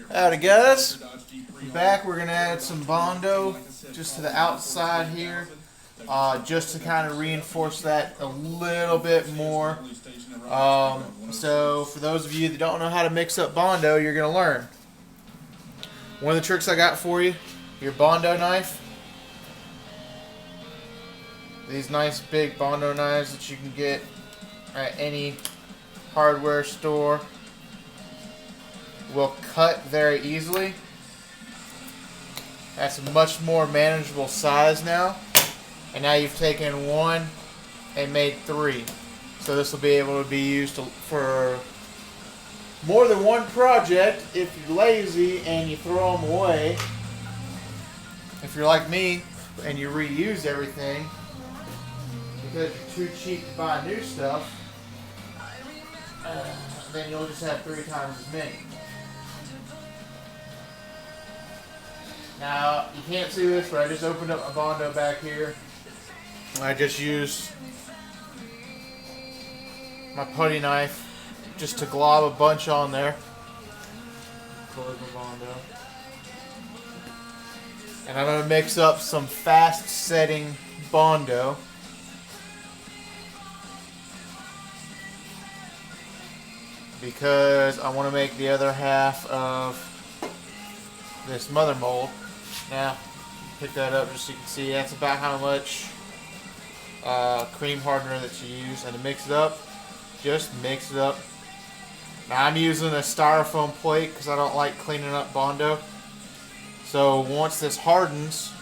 Howdy guys, we're back. We're going to add some Bondo just to the outside here, just to kind of reinforce that a little bit more. So for those of you that don't know how to mix up Bondo, you're going to learn. One of the tricks I got for you, your Bondo knife. These nice big Bondo knives that you can get at any hardware store will cut very easily. That's a much more manageable size now. And now you've taken one and made three. So this will be able to be used for more than one project if you're lazy and you throw them away. If you're like me and you reuse everything because you're too cheap to buy new stuff, then you'll just have 3 times as many. Now, you can't see this, but I just opened up my Bondo back here. I just used my putty knife just to glob a bunch on there. Close my Bondo. And I'm going to mix up some fast setting Bondo. Because I want to make the other half of this mother mold. Now, pick that up just so you can see that's about how much cream hardener that you use. And to mix it up, just mix it up. Now I'm using a styrofoam plate because I don't like cleaning up Bondo. So once this hardens,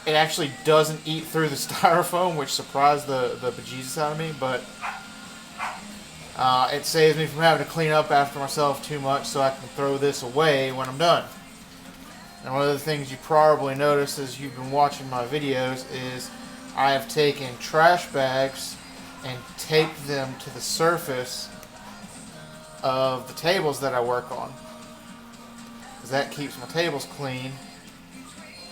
it actually doesn't eat through the styrofoam, which surprised the bejesus out of me, but it saves me from having to clean up after myself too much, so I can throw this away when I'm done. And one of the things you probably noticed as you've been watching my videos is I have taken trash bags and taped them to the surface of the tables that I work on, because that keeps my tables clean.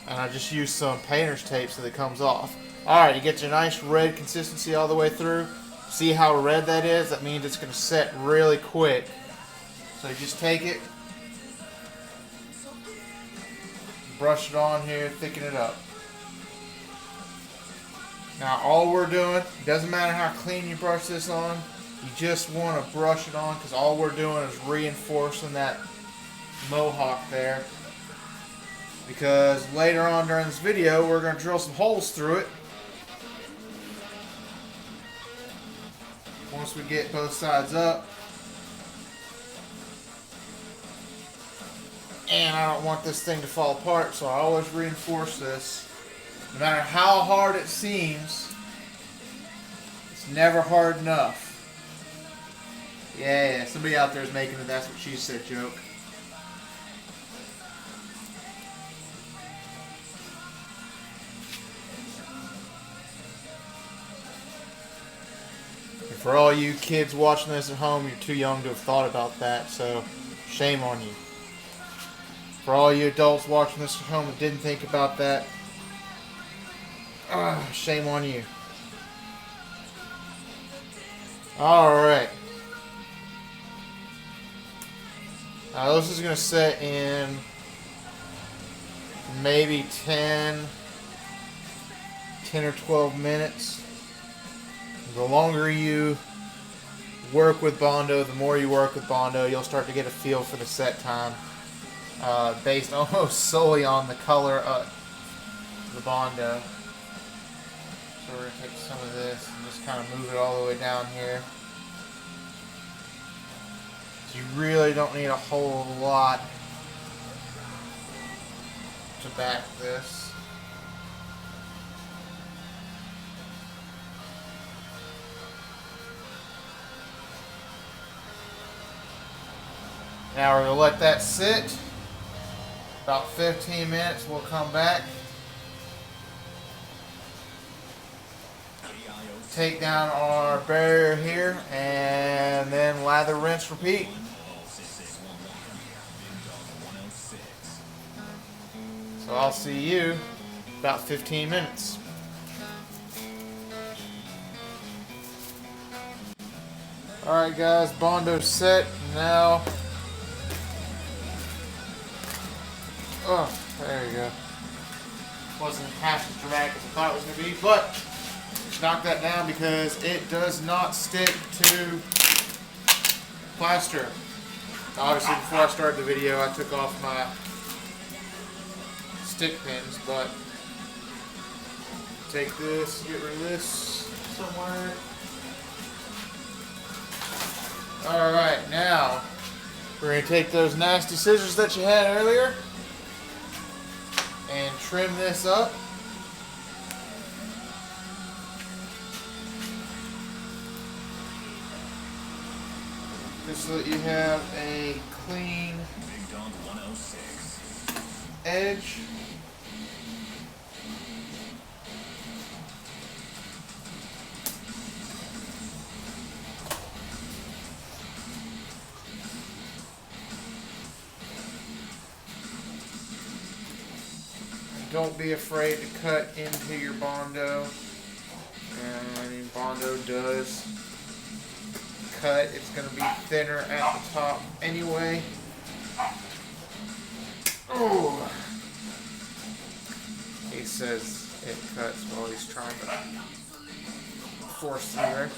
And I just use some painter's tape so that it comes off. Alright, you get your nice red consistency all the way through. See how red that is? That means it's going to set really quick. So you just take it, brush it on here, thicken it up. Now all we're doing, doesn't matter how clean you brush this on, you just want to brush it on because all we're doing is reinforcing that mohawk there. Because later on during this video, we're going to drill some holes through it. Once we get both sides up. And I don't want this thing to fall apart, so I always reinforce this. No matter how hard it seems, it's never hard enough. Yeah, somebody out there is making a "that's what she said" joke. And for all you kids watching this at home, you're too young to have thought about that, so shame on you. For all you adults watching this at home that didn't think about that, shame on you. Alright. Now this is going to set in maybe 10 or 12 minutes. The longer you work with Bondo, the more you work with Bondo, you'll start to get a feel for the set time. Based almost solely on the color of the Bondo. So we're going to take some of this and just kind of move it all the way down here. So you really don't need a whole lot to back this. Now we're going to let that sit. About 15 minutes, we'll come back. Take down our barrier here and then lather, rinse, repeat. So I'll see you about 15 minutes. Alright guys, Bondo's set. Now, oh, there you go. Wasn't half as dramatic as I thought it was going to be, but knock that down because it does not stick to plaster. Obviously, before I started the video, I took off my stick pins, but take this, get rid of this somewhere. Alright, now we're going to take those nasty scissors that you had earlier and trim this up. Just so that you have a clean edge. Don't be afraid to cut into your Bondo. I mean, Bondo does cut. It's going to be thinner at the top anyway. Oh, he says it cuts while he's trying to force through there.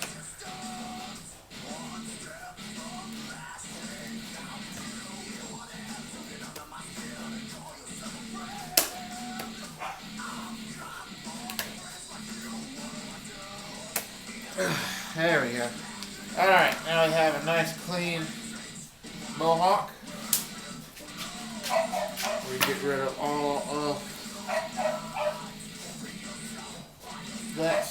There we go. Alright, now we have a nice clean mohawk. We get rid of all of that